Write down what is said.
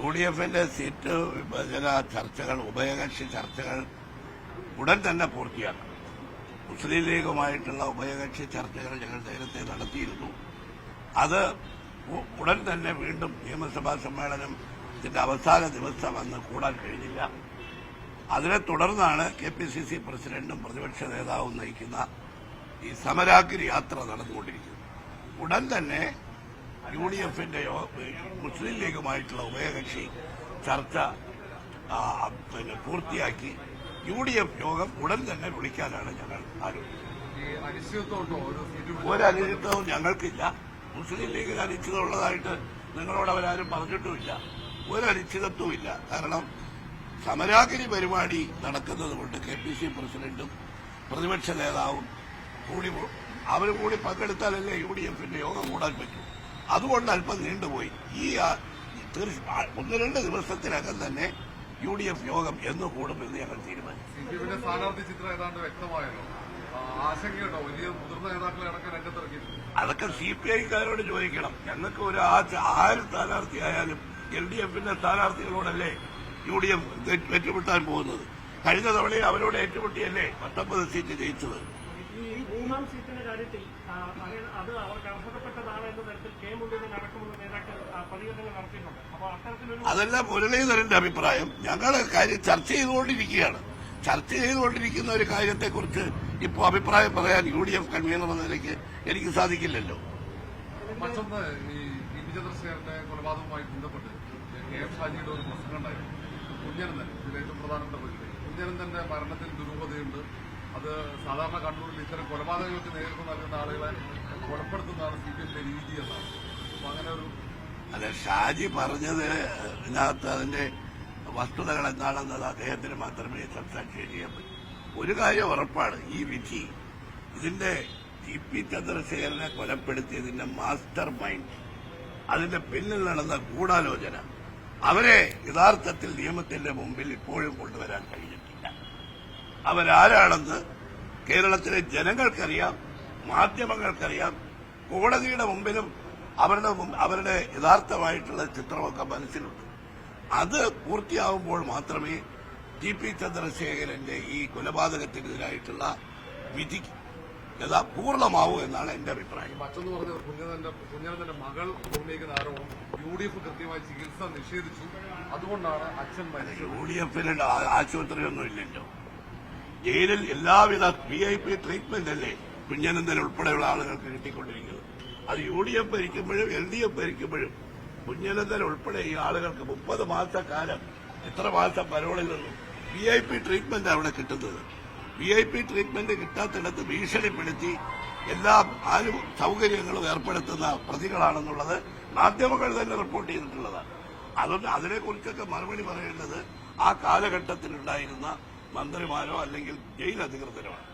UDFന്റെ seat വിഭജന ചർച്ചകൾ, ഉഭയകക്ഷി ചർച്ചകൾ ഉടൻ തന്നെ പൂർത്തിയാക്കും. മുസ്ലിം ലീഗുമായിട്ടുള്ള ഉഭയകക്ഷി ചർച്ചകൾ ഞങ്ങൾ നേരത്തെ നടത്തിയിരുന്നു. അത് ഉടൻ തന്നെ വീണ്ടും നിയമസഭാ സമ്മേളനത്തിന്റെ അവസാന ദിവസം അന്ന് കൂടാൻ കഴിഞ്ഞില്ല. അതിനെ തുടർന്നാണ് KPCC പ്രസിഡന്റും പ്രതിപക്ഷ നേതാവും നയിക്കുന്ന ഈ സമരാഗ്രി യാത്ര നടന്നുകൊണ്ടിരിക്കുന്നത്. ഉടൻ തന്നെ UDFന്റെ മുസ്ലിം ലീഗുമായിട്ടുള്ള ഉഭയകക്ഷി ചർച്ച പൂർത്തിയാക്കി UDF യോഗം ഉടൻ തന്നെ വിളിക്കാനാണ് ഞങ്ങൾ ആലോചിക്കുന്നത്. ഒരു അനിശ്ചിതവും ഞങ്ങൾക്കില്ല. മുസ്ലിം ലീഗിന് അനിശ്ചിതം ഉള്ളതായിട്ട് നിങ്ങളോട് അവരാരും പറഞ്ഞിട്ടുമില്ല. ഒരു അനിശ്ചിതത്വമില്ല. കാരണം സമരാഗ്രി പരിപാടി നടക്കുന്നത് കൊണ്ട് KPCC പ്രസിഡന്റും പ്രതിപക്ഷ നേതാവും കൂടി അവരും കൂടി പങ്കെടുത്താലല്ലേ UDFന്റെ യോഗം കൂടാൻ പറ്റൂ. അതുകൊണ്ട് അല്പം നീണ്ടുപോയി. ഈ 1-2 ദിവസത്തിനകം തന്നെ UDF യോഗം എന്ന് കൂടുമെന്ന് ഞങ്ങൾ തീരുമാനിച്ചു. സ്ഥാനാർത്ഥി ചിത്രം ഏതാണ്ട് വ്യക്തമായല്ലോ. ആശങ്കയുണ്ടോ? വലിയ മുതിർന്ന നേതാക്കളെ അടക്കം രംഗത്തിറക്കി. അതൊക്കെ CPI-ക്കാരോട് ചോദിക്കണം. ഞങ്ങൾക്ക് ആര് സ്ഥാനാർത്ഥിയായാലും LDFന്റെ സ്ഥാനാർത്ഥികളോടല്ലേ UDF ഏറ്റുമുട്ടാൻ പോകുന്നത്. കഴിഞ്ഞ തവണയും അവരോട് ഏറ്റുമുട്ടിയല്ലേ 19 സീറ്റ് ജയിച്ചത്. ഈ 3-ാം സീറ്റിന്റെ കാര്യത്തിൽ അത് അവർക്ക് അർഹതപ്പെട്ടതാണ് എന്ന തരത്തിൽ K മുരളീധരൻ അടക്കമുള്ള നേതാക്കൾ പ്രതികരണങ്ങൾ നടത്തിയിട്ടുണ്ട്. അപ്പോൾ അത്തരത്തിലൊരു അതല്ല മുരളീധരന്റെ അഭിപ്രായം. ഞങ്ങൾ കാര്യം ചർച്ച ചെയ്തുകൊണ്ടിരിക്കുകയാണ്. ചർച്ച ചെയ്തുകൊണ്ടിരിക്കുന്ന ഒരു കാര്യത്തെക്കുറിച്ച് ഇപ്പോൾ അഭിപ്രായം പറയാൻ UDF കൺവീനർ എന്ന നിലയ്ക്ക് എനിക്ക് സാധിക്കില്ലല്ലോ. മറ്റൊന്ന്, ഈ ടി.പി. ചന്ദ്രശേഖരന്റെ കൊലപാതകവുമായി ബന്ധപ്പെട്ട് KM ഷാജിയുടെ ഒരു പ്രസംഗം ഉണ്ടായിരുന്നു. കുഞ്ഞനന്ദൻ, ഇതിൽ ഏറ്റവും പ്രധാനപ്പെട്ട പ്രതികൾ. കുഞ്ഞനന്ദന്റെ മരണത്തിൽ ദുരൂഹതയുണ്ട്. അത് സാധാരണ കണ്ണൂരിൽ ഇത്തരം കൊലപാതകങ്ങൾക്ക് നേതൃത്വം നൽകുന്ന ആളുകളെ കൊലപ്പെടുത്തുന്നതാണ് CPMന്റെ രീതി എന്നാണ്. അപ്പൊ അങ്ങനെ ഒരു അല്ല, ഷാജി പറഞ്ഞത് ഇതിനകത്ത് അതിന്റെ വസ്തുതകൾ എന്താണെന്നത് അദ്ദേഹത്തിന് മാത്രമേ സംസാരിക്കുകയും ചെയ്യാൻ പറ്റൂ. ഒരു കാര്യം ഉറപ്പാണ്, ഈ വിധി ഇതിന്റെ ടി.പി. ചന്ദ്രശേഖരനെ കൊലപ്പെടുത്തിയതിന്റെ മാസ്റ്റർ മൈൻഡ്, അതിന്റെ പിന്നിൽ നടന്ന ഗൂഢാലോചന, അവരെ യഥാർത്ഥത്തിൽ നിയമത്തിന്റെ മുമ്പിൽ ഇപ്പോഴും കൊണ്ടുവരാൻ കഴിഞ്ഞിട്ടില്ല. അവരാരാണെന്ന് കേരളത്തിലെ ജനങ്ങൾക്കറിയാം, മാധ്യമങ്ങൾക്കറിയാം, കോടതിയുടെ മുമ്പിലും അവരുടെ യഥാർത്ഥമായിട്ടുള്ള ചിത്രമൊക്കെ മനസ്സിലുണ്ട്. അത് പൂർത്തിയാവുമ്പോൾ മാത്രമേ ടി.പി. ചന്ദ്രശേഖരന്റെ ഈ കൊലപാതകത്തിനെതിരായിട്ടുള്ള വിധി പൂർണ്ണമാവൂ എന്നാണ് എന്റെ അഭിപ്രായം. മറ്റൊന്ന് പറഞ്ഞത് കുഞ്ഞനന്ദന്റെ മകൾ ഉന്നയിക്കുന്ന ആരോപണം UDF കൃത്യമായി ചികിത്സ നിഷേധിച്ചു, അതുകൊണ്ടാണ് അച്ഛൻ മരിച്ചത്. UDFന് ആശുപത്രിയൊന്നും ഇല്ലല്ലോ. ജയിലിൽ എല്ലാവിധ VIP ട്രീറ്റ്മെന്റ് അല്ലേ കുഞ്ഞനന്ദൻ ഉൾപ്പെടെയുള്ള ആളുകൾക്ക് കിട്ടിക്കൊണ്ടിരിക്കുന്നത്. അത് UDF ഭരിക്കുമ്പോഴും LDF ഭരിക്കുമ്പോഴും കുഞ്ഞനന്ദൻ ഉൾപ്പെടെ ഈ ആളുകൾക്ക് 30 മാസക്കാലം, ഇത്ര മാസം പരോളിൽ നിന്നും VIP ട്രീറ്റ്മെന്റ് അവിടെ കിട്ടുന്നത്. VIP ട്രീറ്റ്മെന്റ് കിട്ടാത്തിടത്ത് ഭീഷണിപ്പെടുത്തി എല്ലാ സൗകര്യങ്ങളും ഏർപ്പെടുത്തുന്ന പ്രതികളാണെന്നുള്ളത് മാധ്യമങ്ങൾ തന്നെ റിപ്പോർട്ട് ചെയ്തിട്ടുള്ളതാണ്. അതുകൊണ്ട് അതിനെക്കുറിച്ചൊക്കെ മറുപടി പറയേണ്ടത് ആ കാലഘട്ടത്തിലുണ്ടായിരുന്ന മന്ത്രിമാരോ അല്ലെങ്കിൽ ജയിൽ അധികൃതരോ ആണ്.